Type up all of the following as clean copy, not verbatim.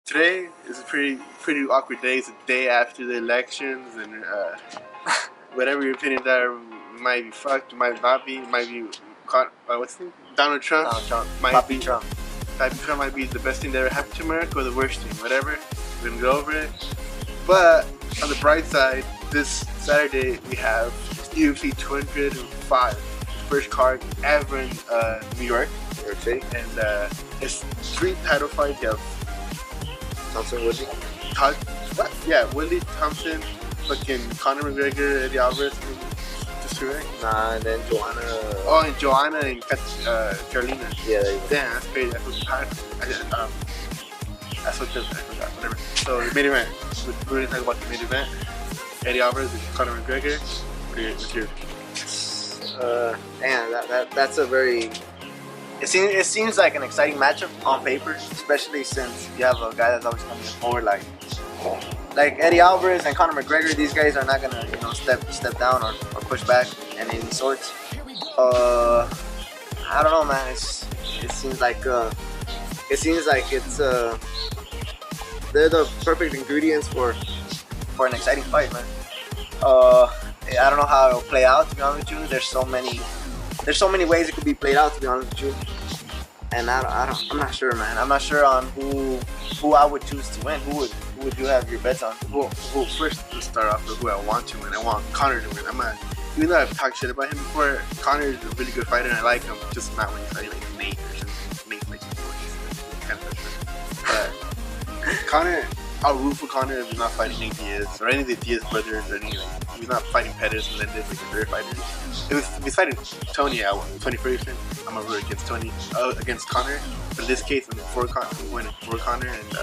Today is a pretty awkward day. It's a day after the elections, and whatever your opinions are, might be fucked, might not be, might be what's his name? Donald Trump. Papi Trump. Papi Trump might be the best thing that ever happened to America or the worst thing, whatever. We're gonna go over it. But on the bright side, this Saturday we have UFC 205, first card ever in New York City, and it's 3 title fights. You have Woodley. What? Yeah, Woodley, Thompson, fucking Conor McGregor, Eddie Alvarez, just correct? Nah, and then Joanna. Oh, and Joanna and Carolina. Yeah, there you go. Damn, that's crazy. That's what I forgot, whatever. So, the main event. We're going to talk about the main event. Eddie Alvarez and Conor McGregor. What's your damn, that's a very... It seems like an exciting matchup on paper, especially since you have a guy that's always coming forward like Eddie Alvarez and Conor McGregor. These guys are not gonna step down or push back in any sorts. I don't know, man. It seems like it's they're the perfect ingredients for an exciting fight, man. I don't know how it'll play out, to be honest with you. There's so many ways it could be played out, to be honest with you. And I'm not sure, man. I'm not sure on who I would choose to win. Who would you have your bets on? Well, first let's start off with who I want to win. I want Conor to win. Even though I've talked shit about him before, Conor is a really good fighter and I like him. Just not when he's fighting like Nate or something. Nate's like kind of. But Conor, I'll root for Conor if he's not fighting Nate Diaz or any of the Diaz brothers or anything. If he's not fighting Pettis and Melendez like the third fighters. If he's fighting Tony, Tony Ferguson, I'm gonna root against Tony, against Conor. But in this case, I'm for Conor, and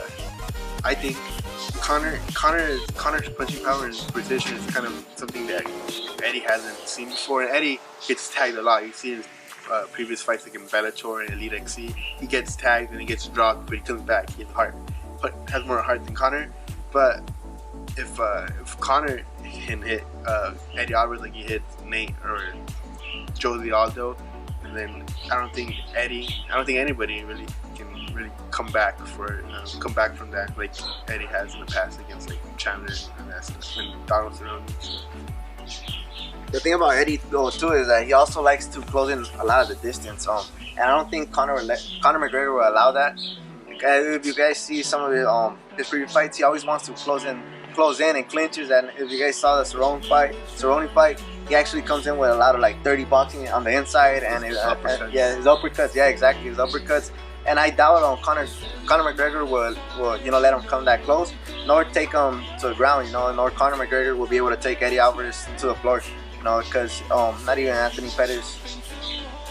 I think Conor's punching power and precision is kind of something that Eddie hasn't seen before. And Eddie gets tagged a lot. You see his previous fights like in Bellator and Elite XC. He gets tagged and he gets dropped, but he comes back. He has more heart than Conor. But if Conor can hit Eddie Alvarez like he hit Nate or Jose Aldo, and then I don't think anybody really can come back from that like Eddie has in the past against like Chandler and Donald Cerrone. The thing about Eddie though too is that he also likes to close in a lot of the distance. And I don't think Conor McGregor will allow that. If you guys see some of his previous fights, he always wants to close in and clinches. And if you guys saw the Cerrone fight, he actually comes in with a lot of like dirty boxing on the inside and his uppercuts. Yeah, exactly, his uppercuts. And I doubt Conor McGregor will let him come that close, nor take him to the ground. Nor Conor McGregor will be able to take Eddie Alvarez to the floor. Because not even Anthony Pettis.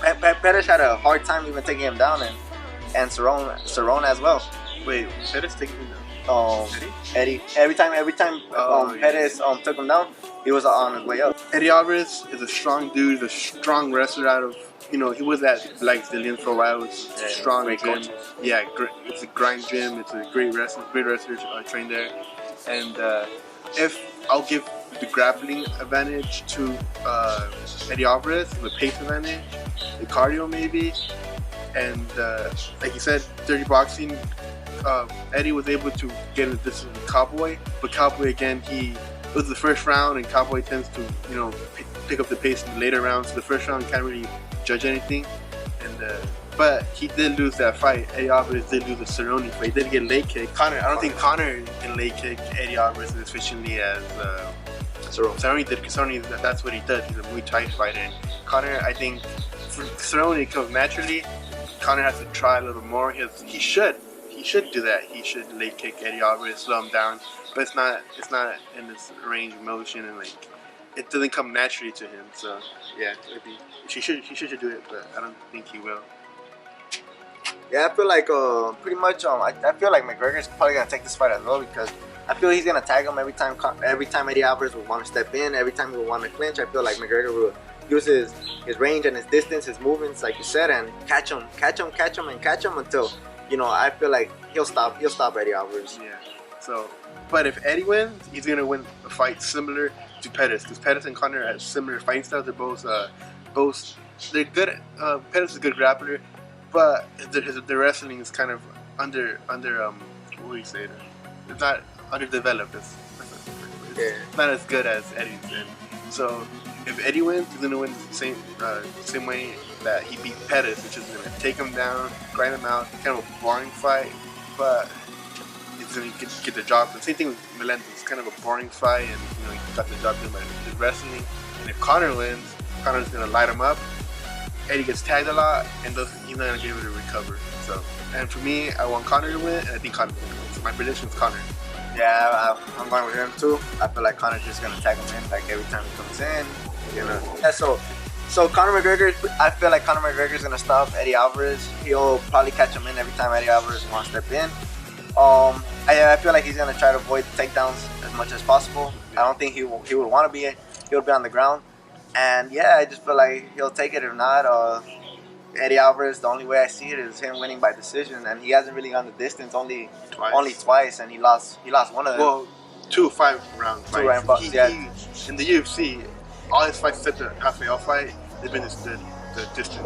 Pettis had a hard time even taking him down, and Cerrone as well. Wait, Pettis taking him down? Eddie. Every time Pettis took him down, he was on his way up. Eddie Alvarez is a strong dude, a strong wrestler out of, he was at Black Zillion for a while. It's a strong gym. Coach. Yeah, it's a grind gym. It's a great wrestler trained there. And if I'll give the grappling advantage to Eddie Alvarez, the pace advantage, the cardio maybe, and like you said, dirty boxing. Eddie was able to get a distance with Cowboy, but Cowboy again, it was the first round, and Cowboy tends to pick up the pace in the later rounds. So the first round can't really judge anything, and but he did lose that fight. Eddie Alvarez did lose the Cerrone fight. He did get leg kick. I don't think Conor can leg kick Eddie Alvarez as efficiently as Cerrone did. Because Cerrone, that's what he does. He's a Muay Thai fighter. And Conor, I think, for Cerrone comes naturally. Conor has to try a little more. He should do that. He should leg kick Eddie Alvarez, slow him down. But it's not in this range of motion, and like it doesn't come naturally to him. So yeah, he should do it, but I don't think he will. Yeah, I feel like pretty much I feel like McGregor's probably gonna take this fight as well, because I feel he's gonna tag him every time Eddie Alvarez will want to step in, every time he will want to clinch. I feel like McGregor will use his range and his distance, his movements, like you said, and catch him until I feel like he'll stop Eddie Alvarez. Yeah. So, but if Eddie wins, he's gonna win a fight similar to Pettis, because Pettis and Conor have similar fight styles. They're both they're good. Pettis is a good grappler, but the wrestling is kind of what do you say? It's not underdeveloped. It's not as good as Eddie's. And so if Eddie wins, he's gonna win the same way that he beat Pettis, which is gonna take him down, grind him out. Kind of a boring fight, but he's gonna get the job. The same thing with Melendez. It's kind of a boring fight, and he got the job done by his wrestling. And if Conor wins, Conor's gonna light him up. Eddie gets tagged a lot, and he's not gonna be able to recover. So, and for me, I want Conor to win, and I think Conor's gonna win. So my prediction is Conor. Yeah, I'm going with him too. I feel like Conor's just gonna tag him in like every time he comes in. Yeah, so Conor McGregor, I feel like Conor McGregor's gonna stop Eddie Alvarez. He'll probably catch him in every time Eddie Alvarez wants to step in. I feel like he's gonna try to avoid the takedowns as much as possible. I don't think he would want to be it. He'll be on the ground, and yeah, I just feel like he'll take it. If not, Eddie Alvarez, the only way I see it is him winning by decision, and he hasn't really gone the distance, only twice, and he lost one of them. Well, 2 5-round fights. 2 round fights, yeah. In the UFC, all his fights except the halfway fight, they've been the distance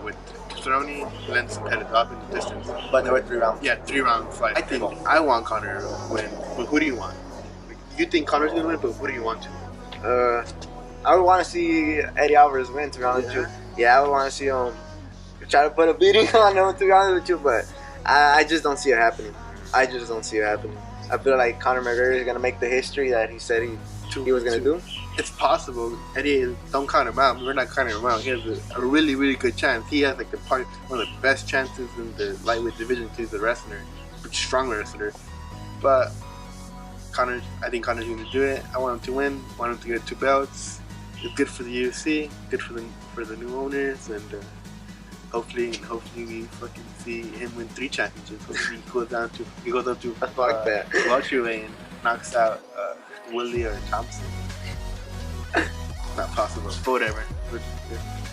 with Cerrone, Lenz, and Pettis up in the distance. But they were 3 rounds. Yeah, 3-round fight. I think I want Conor to win, but who do you want? You think Conor's gonna win, but who do you want to? I would want to see Eddie Alvarez win, to be honest with you. Yeah, I would want to see him try to put a beating on him, to be honest with you, but I just don't see it happening. I just don't see it happening. I feel like Conor McGregor is gonna make the history that he said he was gonna do. It's possible. Eddie, don't count him out. We're not counting him out. He has a really, really good chance. He has like one of the best chances in the lightweight division. He's a wrestler, a strong wrestler. But I think Conor's going to do it. I want him to win. I want him to get 2 belts. It's good for the UFC. Good for the new owners, and hopefully we fucking see him win 3 championships. Hopefully he goes up to welterweight and knocks out Willie or Thompson. Not possible, but whatever.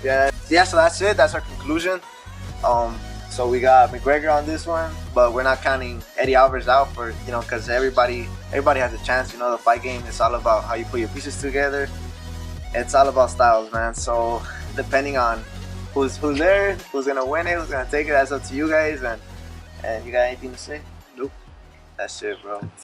Yeah. So that's it. That's our conclusion. So we got McGregor on this one, but we're not counting Eddie Alvarez out for because everybody has a chance. The fight game is all about how you put your pieces together. It's all about styles, man. So depending on who's there, who's gonna win it, who's gonna take it, that's up to you guys. And you got anything to say? Nope. That's it, bro.